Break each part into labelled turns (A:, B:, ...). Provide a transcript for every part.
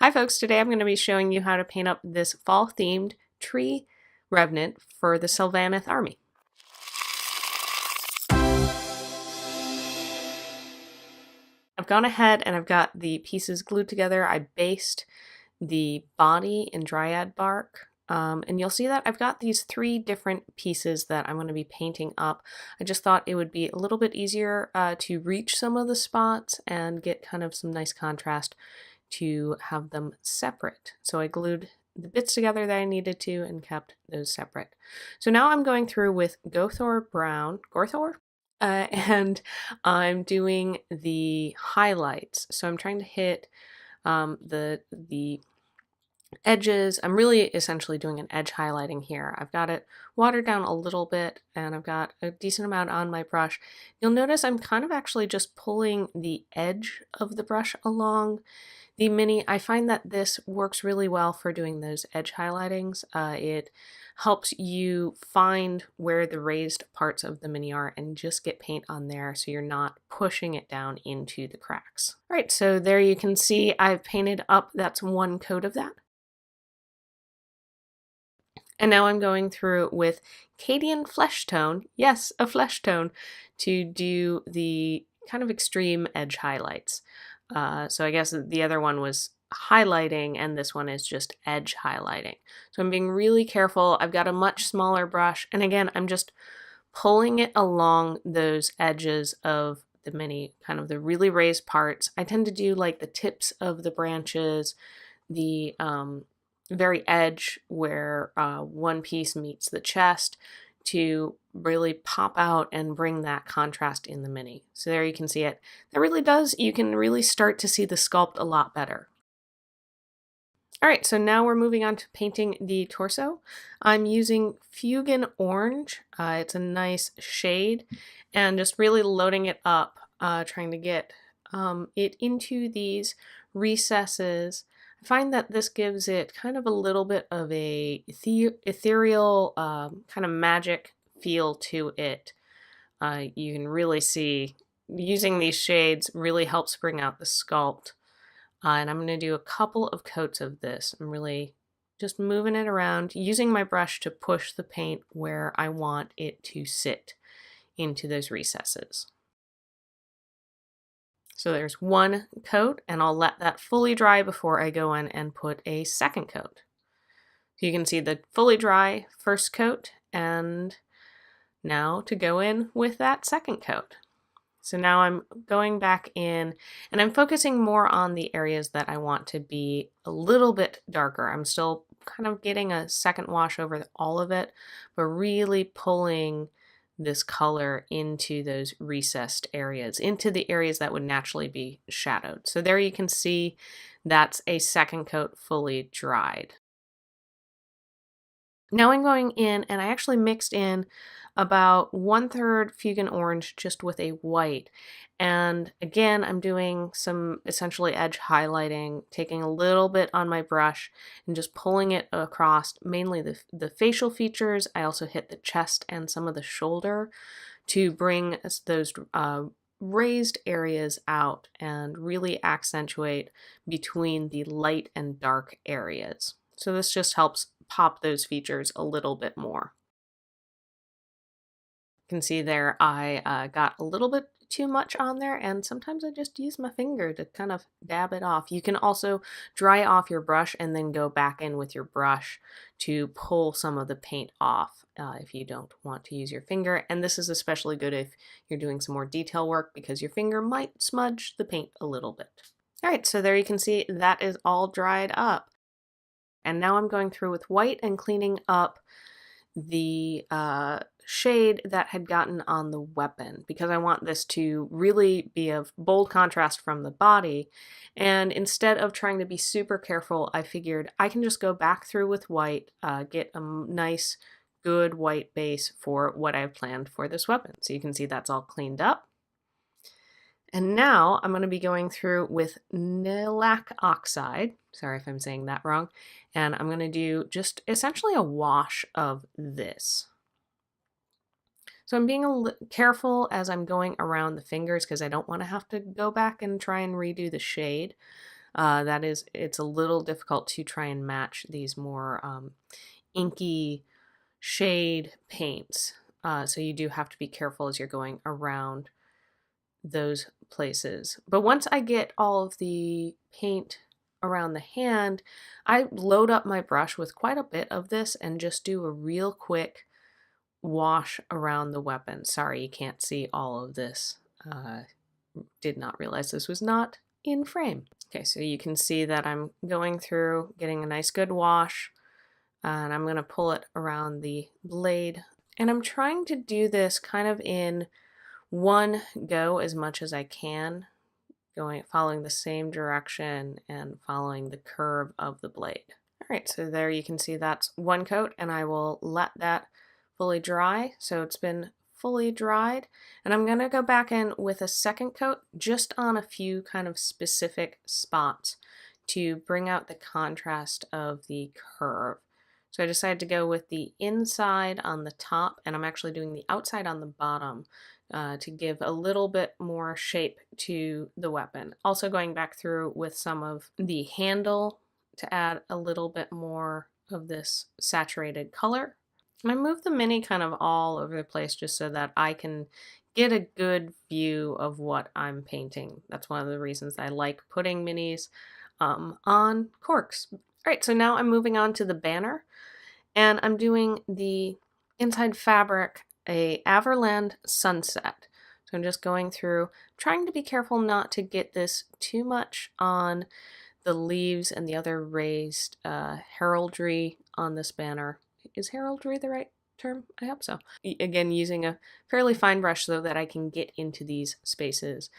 A: Hi folks, today I'm going to be showing you how to paint up this fall-themed Tree-Revenant for the Sylvaneth army. I've gone ahead and I've got the pieces glued together. I based the body in Dryad Bark. And you'll see that I've got these 3 different pieces that I'm going to be painting up. I just thought it would be a little bit easier to reach some of the spots and get kind of some nice contrast to have them separate. So I glued the bits together that I needed to and kept those separate. So now I'm going through with Gorthor Brown, and I'm doing the highlights. So I'm trying to hit the edges. I'm really essentially doing an edge highlighting here. I've got it watered down a little bit and I've got a decent amount on my brush. You'll notice I'm kind of actually just pulling the edge of the brush along the mini. I find that this works really well for doing those edge highlightings. It helps you find where the raised parts of the mini are and just get paint on there so you're not pushing it down into the cracks. All right, so there you can see I've painted up, that's one coat of that. And now I'm going through with Cadian Fleshtone, yes, a flesh tone, to do the kind of extreme edge highlights. So I guess the other one was highlighting and this one is just edge highlighting. So I'm being really careful. I've got a much smaller brush and again I'm just pulling it along those edges of the mini, kind of the really raised parts. I tend to do like the tips of the branches, the very edge where one piece meets the chest to really pop out and bring that contrast in the mini. So there you can see it. That really does, you can really start to see the sculpt a lot better. All right, so now we're moving on to painting the torso. I'm using Fuegan Orange. It's a nice shade and just really loading it up, trying to get it into these recesses. I find that this gives it kind of a little bit of a ethereal kind of magic feel to it. You can really see using these shades really helps bring out the sculpt. And I'm going to do a couple of coats of this. I'm really just moving it around, using my brush to push the paint where I want it to sit into those recesses. So there's one coat and I'll let that fully dry before I go in and put a second coat. So you can see the fully dry first coat and now to go in with that second coat. So now I'm going back in and I'm focusing more on the areas that I want to be a little bit darker. I'm still kind of getting a second wash over all of it, but really pulling this color into those recessed areas, into the areas that would naturally be shadowed. So there you can see that's a second coat fully dried. Now I'm going in and I actually mixed in about 1/3 Fuegan Orange just with a white. And again, I'm doing some essentially edge highlighting, taking a little bit on my brush and just pulling it across mainly the facial features. I also hit the chest and some of the shoulder to bring those raised areas out and really accentuate between the light and dark areas. So this just helps pop those features a little bit more. You can see there I got a little bit too much on there and sometimes I just use my finger to kind of dab it off. You can also dry off your brush and then go back in with your brush to pull some of the paint off if you don't want to use your finger. And this is especially good if you're doing some more detail work because your finger might smudge the paint a little bit. All right, so there you can see that is all dried up. And now I'm going through with white and cleaning up the shade that had gotten on the weapon because I want this to really be a bold contrast from the body. And instead of trying to be super careful, I figured I can just go back through with white, get a nice, good white base for what I've planned for this weapon. So you can see that's all cleaned up. And now I'm going to be going through with Nihilakh Oxide. Sorry if I'm saying that wrong. And I'm going to do just essentially a wash of this. So I'm being careful as I'm going around the fingers because I don't want to have to go back and try and redo the shade. it's a little difficult to try and match these more inky shade paints. So you do have to be careful as you're going around those places. But once I get all of the paint around the hand, I load up my brush with quite a bit of this and just do a real quick wash around the weapon. Sorry, you can't see all of this. Did not realize this was not in frame. Okay, so you can see that I'm going through, getting a nice good wash, and I'm going to pull it around the blade. And I'm trying to do this kind of in one go as much as I can, following the same direction and following the curve of the blade. All right, so there you can see that's one coat, and I will let that fully dry. So it's been fully dried, and I'm going to go back in with a second coat just on a few kind of specific spots to bring out the contrast of the curve. So I decided to go with the inside on the top, and I'm actually doing the outside on the bottom to give a little bit more shape to the weapon. Also going back through with some of the handle to add a little bit more of this saturated color. And I move the mini kind of all over the place just so that I can get a good view of what I'm painting. That's one of the reasons I like putting minis on corks. All right, so now I'm moving on to the banner, and I'm doing the inside fabric, a Averland Sunset. So I'm just going through, trying to be careful not to get this too much on the leaves and the other raised heraldry on this banner. Is heraldry the right term? I hope so. Again, using a fairly fine brush so that I can get into these spaces.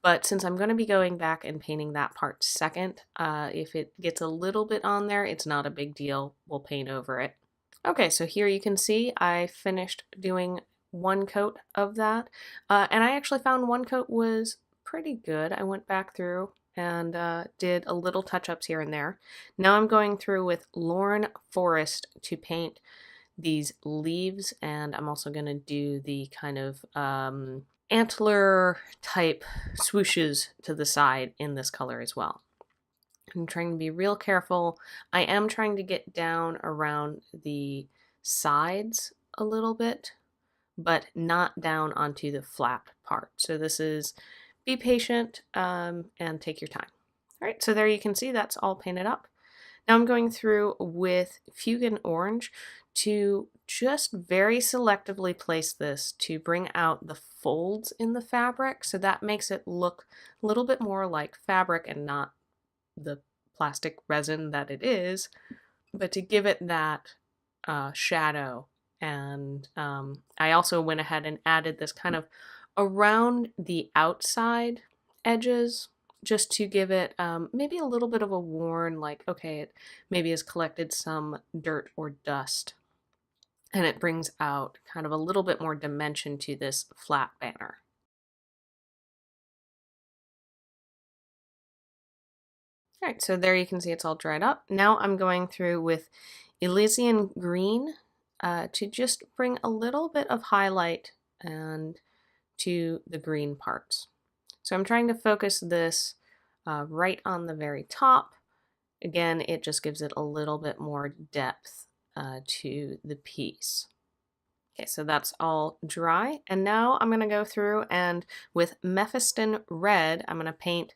A: But since I'm going to be going back and painting that part second, if it gets a little bit on there, it's not a big deal. We'll paint over it. Okay, so here you can see I finished doing one coat of that. And I actually found one coat was pretty good. I went back through and did a little touch-ups here and there. Now I'm going through with Loren Forest to paint these leaves, and I'm also going to do the kind of antler type swooshes to the side in this color as well. I'm trying to be real careful. I am trying to get down around the sides a little bit, but not down onto the flat part. So this is, be patient and take your time. All right, so there you can see that's all painted up. Now I'm going through with Fuegan Orange to just very selectively place this to bring out the folds in the fabric, so that makes it look a little bit more like fabric and not the plastic resin that it is, but to give it that shadow. And I also went ahead and added this kind of around the outside edges, just to give it maybe a little bit of a worn, like, okay, it maybe has collected some dirt or dust, and it brings out kind of a little bit more dimension to this flat banner. All right, so there you can see it's all dried up. Now I'm going through with Elysian Green to just bring a little bit of highlight and to the green parts. So I'm trying to focus this right on the very top. Again, it just gives it a little bit more depth to the piece. Okay, so that's all dry. And now I'm going to go through and with Mephiston Red, I'm going to paint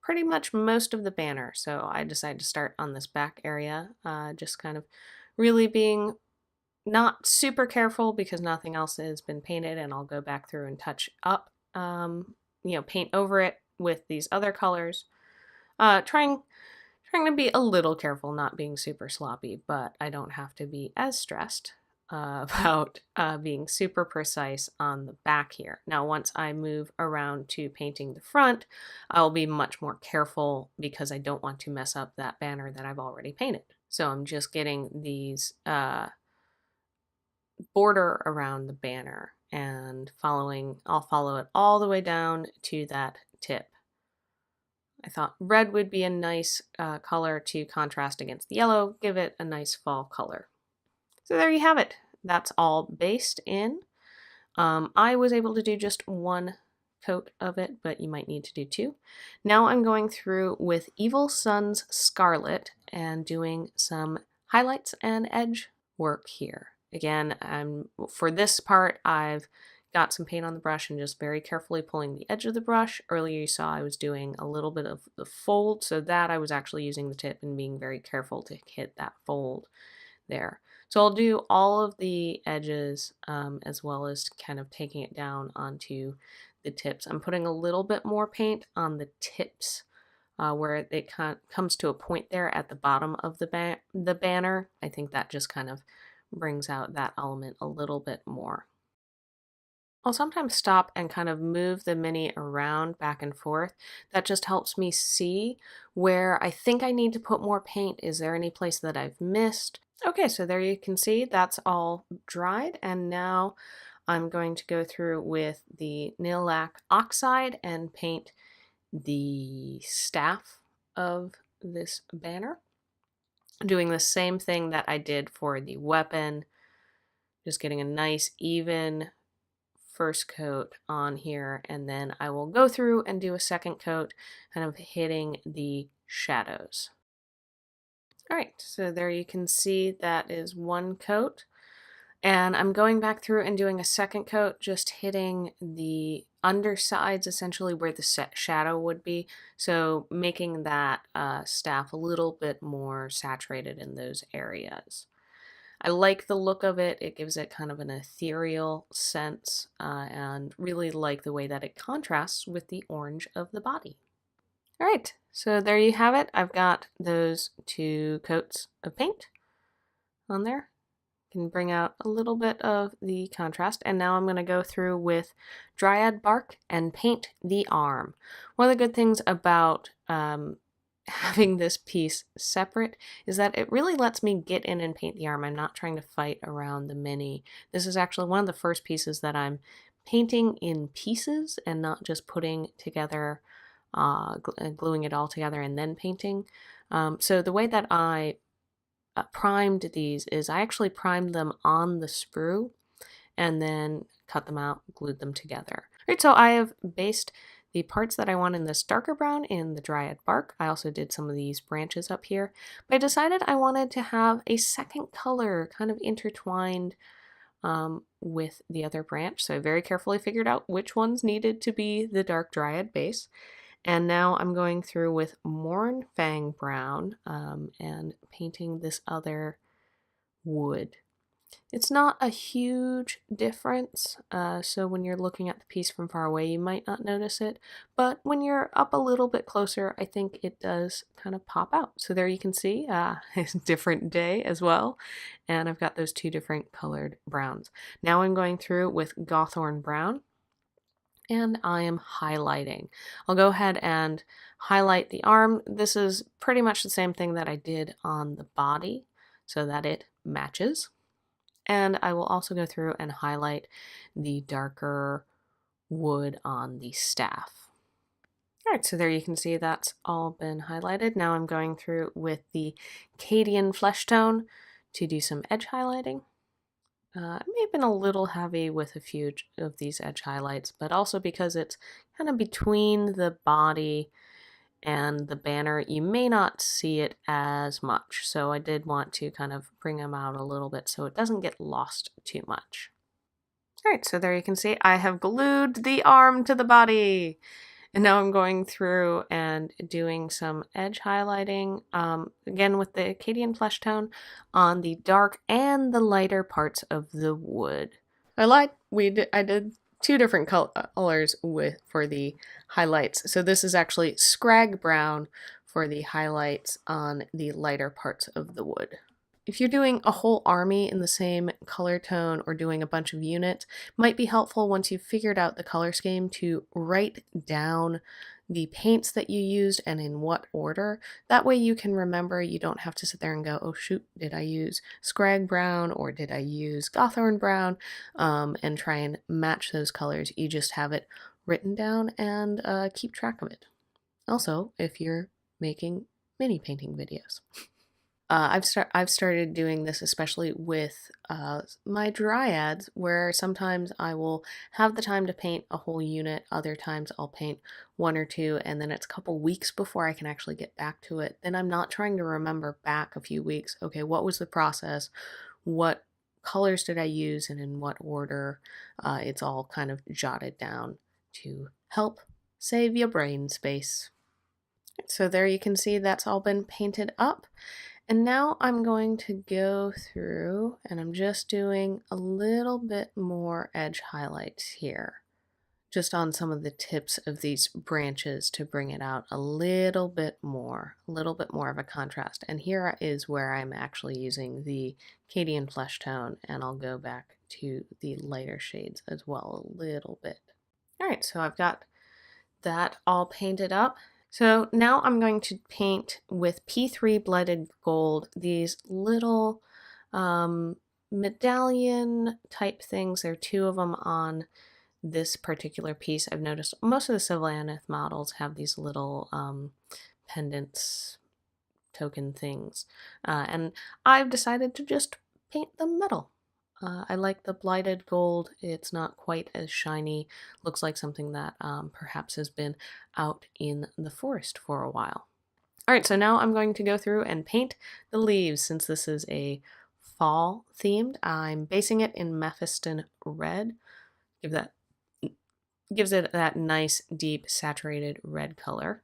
A: pretty much most of the banner. So I decided to start on this back area, just kind of really being not super careful because nothing else has been painted, and I'll go back through and touch up, paint over it with these other colors. Trying to be a little careful, not being super sloppy, but I don't have to be as stressed about being super precise on the back here. Now, once I move around to painting the front, I'll be much more careful because I don't want to mess up that banner that I've already painted. So I'm just getting these border around the banner and I'll follow it all the way down to that tip. I thought red would be a nice color to contrast against the yellow, give it a nice fall color. So there you have it. That's all based in. I was able to do just one coat of it, but you might need to do 2. Now I'm going through with Evil Sun's Scarlet and doing some highlights and edge work here. Again, for this part, I've got some paint on the brush and just very carefully pulling the edge of the brush. Earlier you saw I was doing a little bit of the fold, so that I was actually using the tip and being very careful to hit that fold there. So I'll do all of the edges as well as kind of taking it down onto the tips. I'm putting a little bit more paint on the tips where it comes to a point there at the bottom of the banner. I think that just kind of brings out that element a little bit more. I'll sometimes stop and kind of move the mini around back and forth. That just helps me see where I think I need to put more paint. Is there any place that I've missed? Okay, so there you can see that's all dried, and now I'm going to go through with the Nihilakh Oxide and paint the staff of this banner. Doing the same thing that I did for the weapon, just getting a nice even first coat on here, and then I will go through and do a second coat, kind of hitting the shadows. Alright, so there you can see that is one coat, and I'm going back through and doing a second coat, just hitting the undersides, essentially where the shadow would be, so making that staff a little bit more saturated in those areas. I like the look of it. It gives it kind of an ethereal sense, and really like the way that it contrasts with the orange of the body. All right, so there you have it. I've got those 2 coats of paint on there. Can bring out a little bit of the contrast, and now I'm going to go through with Dryad Bark and paint the arm. One of the good things about having this piece separate is that it really lets me get in and paint the arm. I'm not trying to fight around the mini. This is actually one of the first pieces that I'm painting in pieces and not just putting together, gluing it all together and then painting. So the way that I primed these is I actually primed them on the sprue and then cut them out, glued them together. All right, so I have based the parts that I want in this darker brown in the Dryad Bark. I also did some of these branches up here, but I decided I wanted to have a second color kind of intertwined with the other branch. So I very carefully figured out which ones needed to be the dark Dryad base. And now I'm going through with Mournfang Brown and painting this other wood. It's not a huge difference, so when you're looking at the piece from far away you might not notice it, but when you're up a little bit closer I think it does kind of pop out. So there you can see it's a different day as well, and I've got those 2 different colored browns. Now I'm going through with Gorthor Brown, and I am highlighting. I'll go ahead and highlight the arm. This is pretty much the same thing that I did on the body so that it matches. And I will also go through and highlight the darker wood on the staff. Alright, so there you can see that's all been highlighted. Now I'm going through with the Cadian Fleshtone to do some edge highlighting. It may have been a little heavy with a few of these edge highlights, but also because it's kind of between the body and the banner, you may not see it as much. So I did want to kind of bring them out a little bit so it doesn't get lost too much. Alright, so there you can see I have glued the arm to the body. And now I'm going through and doing some edge highlighting, again with the Cadian Fleshtone on the dark and the lighter parts of the wood. I did 2 different colors for the highlights. So this is actually Skrag Brown for the highlights on the lighter parts of the wood. If you're doing a whole army in the same color tone or doing a bunch of units, it might be helpful once you've figured out the color scheme to write down the paints that you used and in what order. That way you can remember. You don't have to sit there and go, oh shoot, did I use Skrag Brown or did I use Gorthor Brown, and try and match those colors. You just have it written down and keep track of it. Also, if you're making mini painting videos. I've started doing this especially with my dryads, where sometimes I will have the time to paint a whole unit, other times I'll paint one or two, and then it's a couple weeks before I can actually get back to it. Then I'm not trying to remember back a few weeks, okay, what was the process, what colors did I use, and in what order. It's all kind of jotted down to help save your brain space. So there you can see that's all been painted up. And now I'm going to go through and I'm just doing a little bit more edge highlights here, just on some of the tips of these branches to bring it out a little bit more of a contrast. And here is where I'm actually using the Cadian Fleshtone, and I'll go back to the lighter shades as well a little bit. All right, so I've got that all painted up. So now I'm going to paint with P3 Blighted Gold these little medallion type things. There are two of them on this particular piece. I've noticed most of the Sylvaneth models have these little pendants, token things. And I've decided to just paint them metal. I like the Blighted Gold. It's not quite as shiny. Looks like something that perhaps has been out in the forest for a while. Alright, so now I'm going to go through and paint the leaves. Since this is a fall themed, I'm basing it in Mephiston Red. Gives it that nice, deep, saturated red color.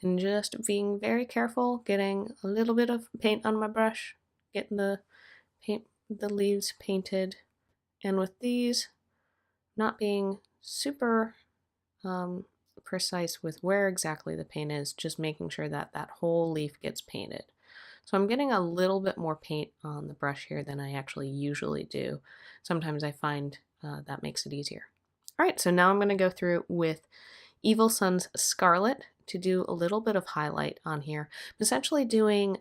A: And just being very careful, getting a little bit of paint on my brush, getting the leaves painted, and with these not being super precise with where exactly the paint is, just making sure that that whole leaf gets painted. So I'm getting a little bit more paint on the brush here than I actually usually do. Sometimes I find that makes it easier. Alright, so now I'm going to go through with Evil Sun's Scarlet to do a little bit of highlight on here. I'm essentially doing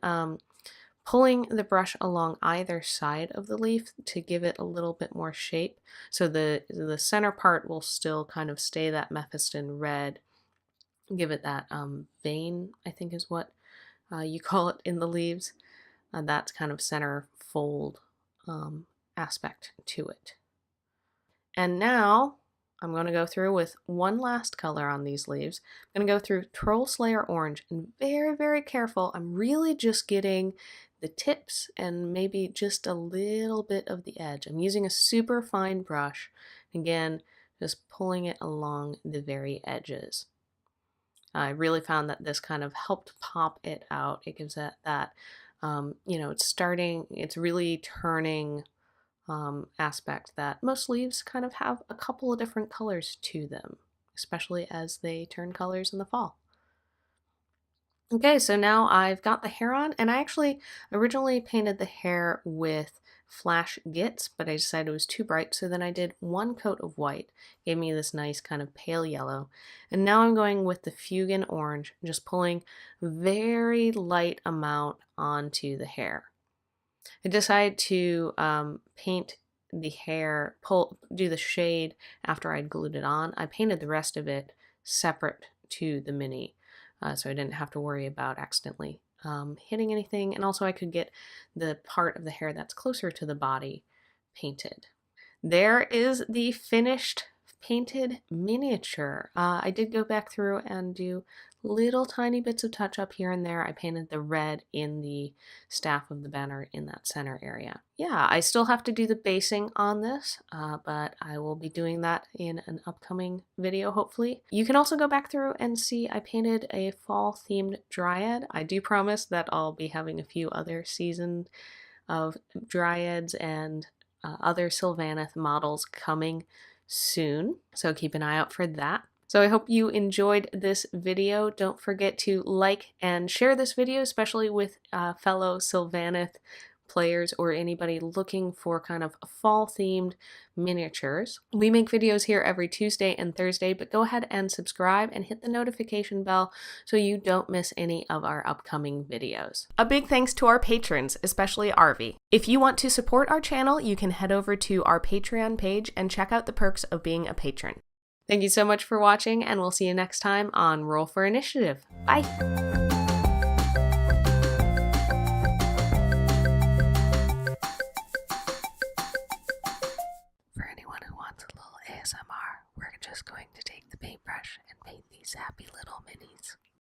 A: pulling the brush along either side of the leaf to give it a little bit more shape. So the center part will still kind of stay that Mephiston Red, give it that vein, I think is what you call it in the leaves. That's kind of center fold aspect to it. And now I'm going to go through with one last color on these leaves. I'm going to go through Troll Slayer Orange, and very, very careful. I'm really just getting the tips and maybe just a little bit of the edge. I'm using a super fine brush. Again, just pulling it along the very edges. I really found that this kind of helped pop it out. It gives it that, it's really turning aspect that most leaves kind of have a couple of different colors to them, especially as they turn colors in the fall. Okay, so now I've got the hair on, and I actually originally painted the hair with Flash Gitz, but I decided it was too bright, so then I did one coat of white, gave me this nice kind of pale yellow, and now I'm going with the Fuegan Orange, just pulling very light amount onto the hair. I decided to paint the hair, do the shade after I'd glued it on. I painted the rest of it separate to the mini, so I didn't have to worry about accidentally hitting anything, and also I could get the part of the hair that's closer to the body painted. There is the finished painted miniature. I did go back through and do little tiny bits of touch up here and there. I painted the red in the staff of the banner in that center area. Yeah, I still have to do the basing on this, but I will be doing that in an upcoming video, hopefully. You can also go back through and see I painted a fall themed Dryad. I do promise that I'll be having a few other seasons of Dryads and other Sylvaneth models coming soon, so keep an eye out for that. So I hope you enjoyed this video. Don't forget to like and share this video, especially with fellow Sylvaneth players or anybody looking for kind of fall themed miniatures. We make videos here every Tuesday and Thursday, but go ahead and subscribe and hit the notification bell so you don't miss any of our upcoming videos. A big thanks to our patrons, especially Arvi. If you want to support our channel, you can head over to our Patreon page and check out the perks of being a patron. Thank you so much for watching, and we'll see you next time on Roll for Initiative. Bye!